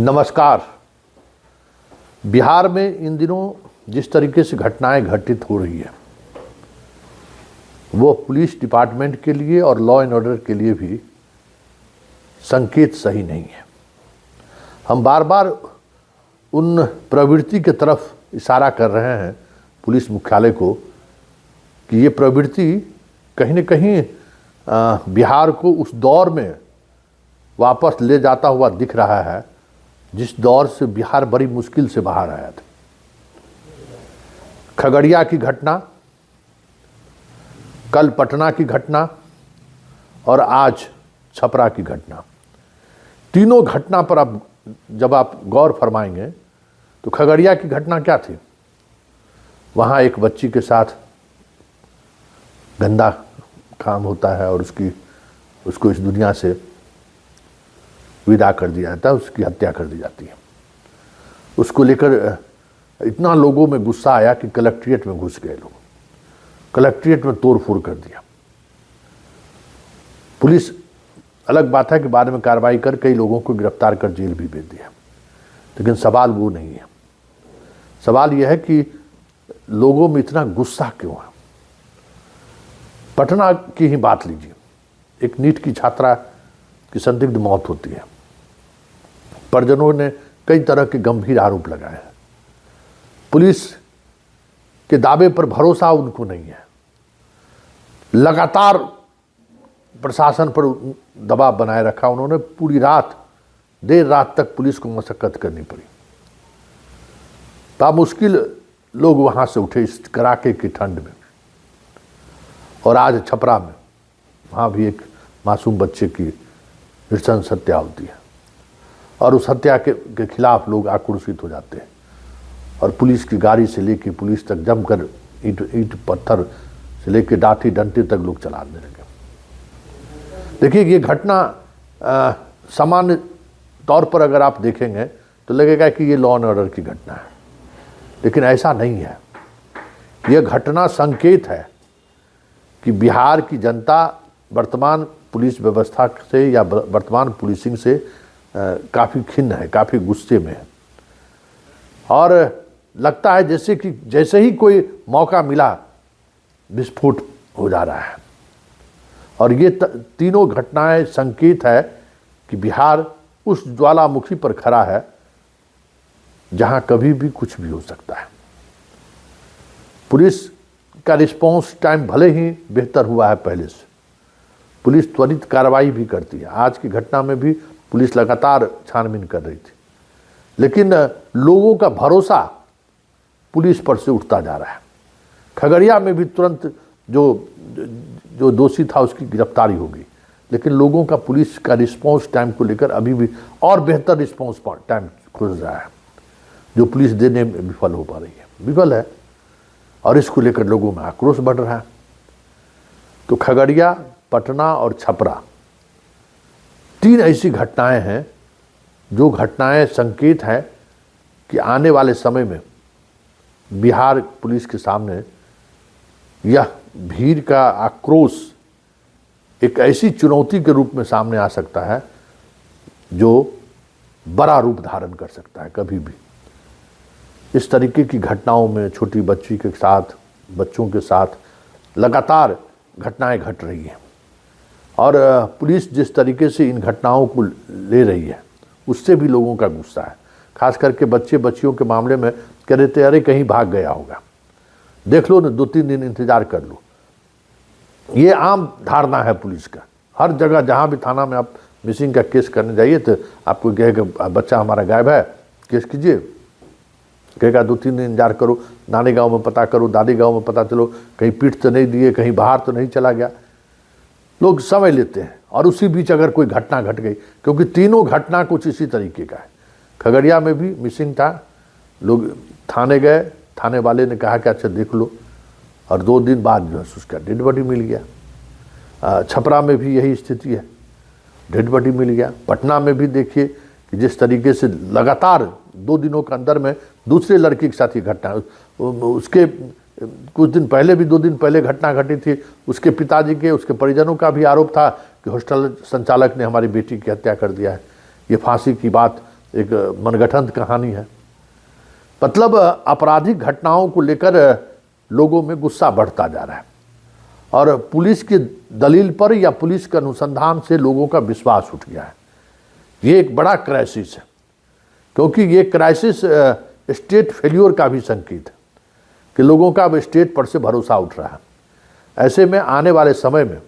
नमस्कार। बिहार में इन दिनों जिस तरीके से घटनाएं घटित हो रही है वो पुलिस डिपार्टमेंट के लिए और लॉ एंड ऑर्डर के लिए भी संकेत सही नहीं है। हम बार बार उन प्रवृत्ति की तरफ इशारा कर रहे हैं पुलिस मुख्यालय को कि ये प्रवृत्ति कहीं न कहीं बिहार को उस दौर में वापस ले जाता हुआ दिख रहा है जिस दौर से बिहार बड़ी मुश्किल से बाहर आया था। खगड़िया की घटना, कल पटना की घटना और आज छपरा की घटना, तीनों घटना पर अब जब आप गौर फरमाएंगे तो खगड़िया की घटना क्या थी? वहाँ एक बच्ची के साथ गंदा काम होता है और उसको इस दुनिया से विदा कर दिया जाता है, उसकी हत्या कर दी जाती है। उसको लेकर इतना लोगों में गुस्सा आया कि कलेक्ट्रेट में घुस गए लोग, कलेक्ट्रेट में तोड़फोड़ कर दिया। पुलिस अलग बात है कि बाद में कार्रवाई कर कई लोगों को गिरफ्तार कर जेल भी भेज दिया, लेकिन सवाल वो नहीं है। सवाल यह है कि लोगों में इतना गुस्सा क्यों है? पटना की ही बात लीजिए, एक नीट की छात्रा की संदिग्ध मौत होती है। परिजनों ने कई तरह के गंभीर आरोप लगाए हैं। पुलिस के दावे पर भरोसा उनको नहीं है। लगातार प्रशासन पर दबाव बनाए रखा उन्होंने। पूरी रात, देर रात तक पुलिस को मशक्कत करनी पड़ी। मुश्किल लोग वहां से उठे इस कड़ाके की ठंड में। और आज छपरा में वहां भी एक मासूम बच्चे की नृशंस हत्या होती है और उस हत्या के खिलाफ लोग आक्रोशित हो जाते हैं और पुलिस की गाड़ी से लेके पुलिस तक जमकर ईंट पत्थर से लेके लाठी डंडे तक लोग चलाने लगे। देखिए, ये घटना सामान्य तौर पर अगर आप देखेंगे तो लगेगा कि ये लॉ एंड ऑर्डर की घटना है, लेकिन ऐसा नहीं है। यह घटना संकेत है कि बिहार की जनता वर्तमान पुलिस व्यवस्था से या वर्तमान पुलिसिंग से काफ़ी खिन्न है, काफ़ी गुस्से में है। और लगता है जैसे ही कोई मौका मिला विस्फोट हो जा रहा है। और ये तीनों घटनाएं संकेत है कि बिहार उस ज्वालामुखी पर खड़ा है जहां कभी भी कुछ भी हो सकता है। पुलिस का रिस्पॉन्स टाइम भले ही बेहतर हुआ है पहले से, पुलिस त्वरित कार्रवाई भी करती है। आज की घटना में भी पुलिस लगातार छानबीन कर रही थी, लेकिन लोगों का भरोसा पुलिस पर से उठता जा रहा है। खगड़िया में भी तुरंत जो दोषी था उसकी गिरफ्तारी हो गई, लेकिन लोगों का पुलिस का रिस्पॉन्स टाइम को लेकर अभी भी और बेहतर रिस्पॉन्स टाइम खोज रहा है, जो पुलिस देने में विफल हो पा रही है, विफल है। और इसको लेकर लोगों में आक्रोश बढ़ रहा है। तो खगड़िया, पटना और छपरा तीन ऐसी घटनाएं हैं जो घटनाएं संकेत है कि आने वाले समय में बिहार पुलिस के सामने यह भीड़ का आक्रोश एक ऐसी चुनौती के रूप में सामने आ सकता है जो बड़ा रूप धारण कर सकता है कभी भी। इस तरीके की घटनाओं में छोटी बच्ची के साथ, बच्चों के साथ लगातार घटनाएं घट रही हैं और पुलिस जिस तरीके से इन घटनाओं को ले रही है उससे भी लोगों का गुस्सा है। खास करके बच्चियों के मामले में कह रहे थे, अरे कहीं भाग गया होगा, देख लो ना, 2-3 दिन इंतजार कर लो। ये आम धारणा है पुलिस का। हर जगह जहाँ भी थाना में आप मिसिंग का केस करने जाइए तो आपको कहेगा बच्चा हमारा गायब है, केस कीजिए। कहेगा 2-3 दिन इंतजार करो, नानी गांव में पता करो, दादी गांव में पता चलो, कहीं पीट तो नहीं दिए, कहीं बाहर तो नहीं चला गया। लोग समय लेते हैं और उसी बीच अगर कोई घटना घट गई, क्योंकि तीनों घटना कुछ इसी तरीके का है। खगड़िया में भी मिसिंग था, लोग थाने गए, थाने वाले ने कहा कि अच्छा देख लो, और 2 दिन बाद जो है उसका डेड बॉडी मिल गया। छपरा में भी यही स्थिति है, डेड बॉडी मिल गया। पटना में भी देखिए कि जिस तरीके से लगातार 2 दिनों के अंदर में दूसरे लड़की के साथ ये घटना, उसके कुछ दिन पहले भी 2 दिन पहले घटना घटी थी। उसके पिताजी के, उसके परिजनों का भी आरोप था कि हॉस्टल संचालक ने हमारी बेटी की हत्या कर दिया है। ये फांसी की बात एक मनगढ़ंत कहानी है। मतलब आपराधिक घटनाओं को लेकर लोगों में गुस्सा बढ़ता जा रहा है और पुलिस की दलील पर या पुलिस के अनुसंधान से लोगों का विश्वास उठ गया है। ये एक बड़ा क्राइसिस है, क्योंकि ये क्राइसिस स्टेट फेल्योर का भी संकेत है कि लोगों का अब स्टेट पर से भरोसा उठ रहा है। ऐसे में आने वाले समय में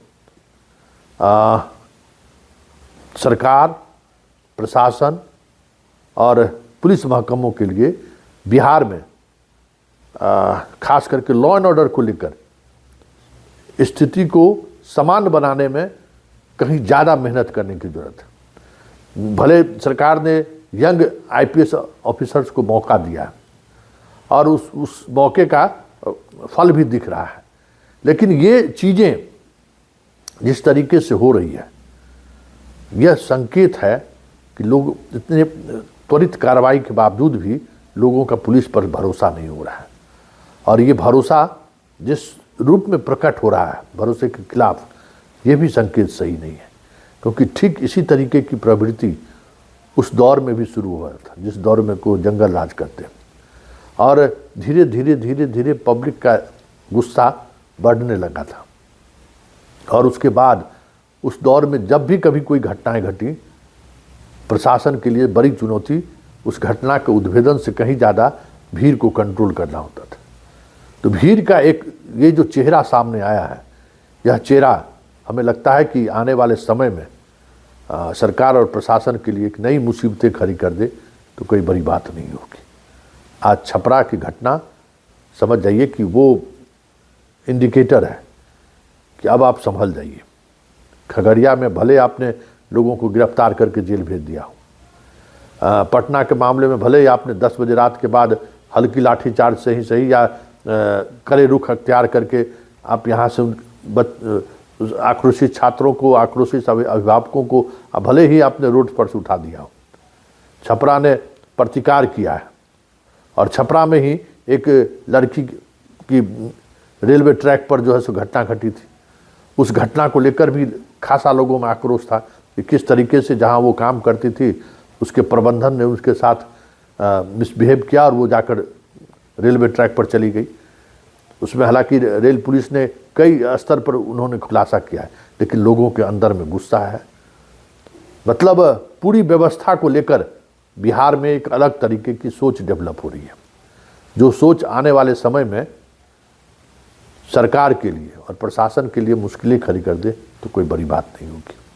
सरकार, प्रशासन और पुलिस महकमों के लिए बिहार में खास करके लॉ एंड ऑर्डर को लेकर स्थिति को समान बनाने में कहीं ज़्यादा मेहनत करने की जरूरत है। भले सरकार ने यंग आईपीएस ऑफिसर्स को मौका दिया है और उस मौके का फल भी दिख रहा है, लेकिन ये चीज़ें जिस तरीके से हो रही है, यह संकेत है कि लोग इतने त्वरित कार्रवाई के बावजूद भी लोगों का पुलिस पर भरोसा नहीं हो रहा है। और ये भरोसा जिस रूप में प्रकट हो रहा है भरोसे के खिलाफ, ये भी संकेत सही नहीं है, क्योंकि ठीक इसी तरीके की प्रवृत्ति उस दौर में भी शुरू हुआ था जिस दौर में को जंगल राज करते, और धीरे धीरे धीरे धीरे पब्लिक का गुस्सा बढ़ने लगा था। और उसके बाद उस दौर में जब भी कभी कोई घटनाएं घटी, प्रशासन के लिए बड़ी चुनौती उस घटना के उद्भेदन से कहीं ज़्यादा भीड़ को कंट्रोल करना होता था। तो भीड़ का एक ये जो चेहरा सामने आया है, यह चेहरा हमें लगता है कि आने वाले समय में सरकार और प्रशासन के लिए एक नई मुसीबतें खड़ी कर दे तो कोई बड़ी बात नहीं होगी। आज छपरा की घटना समझ जाइए कि वो इंडिकेटर है कि अब आप संभल जाइए। खगड़िया में भले आपने लोगों को गिरफ्तार करके जेल भेज दिया हो, पटना के मामले में भले ही आपने 10 बजे रात के बाद हल्की लाठीचार्ज से ही सही या कड़े रुख अख्तियार करके आप यहाँ से आक्रोशित छात्रों को, आक्रोशित अभिभावकों को भले ही आपने रोड पर से उठा दिया हो। छपरा ने प्रतिकार किया है और छपरा में ही एक लड़की की रेलवे ट्रैक पर जो है सो घटना घटी थी। उस घटना को लेकर भी खासा लोगों में आक्रोश था कि किस तरीके से जहां वो काम करती थी उसके प्रबंधन ने उसके साथ मिसबिहेव किया और वो जाकर रेलवे ट्रैक पर चली गई। उसमें हालांकि रेल पुलिस ने कई स्तर पर उन्होंने खुलासा किया है, लेकिन लोगों के अंदर में गुस्सा है। मतलब पूरी व्यवस्था को लेकर बिहार में एक अलग तरीके की सोच डेवलप हो रही है, जो सोच आने वाले समय में सरकार के लिए और प्रशासन के लिए मुश्किलें खड़ी कर दे तो कोई बड़ी बात नहीं होगी।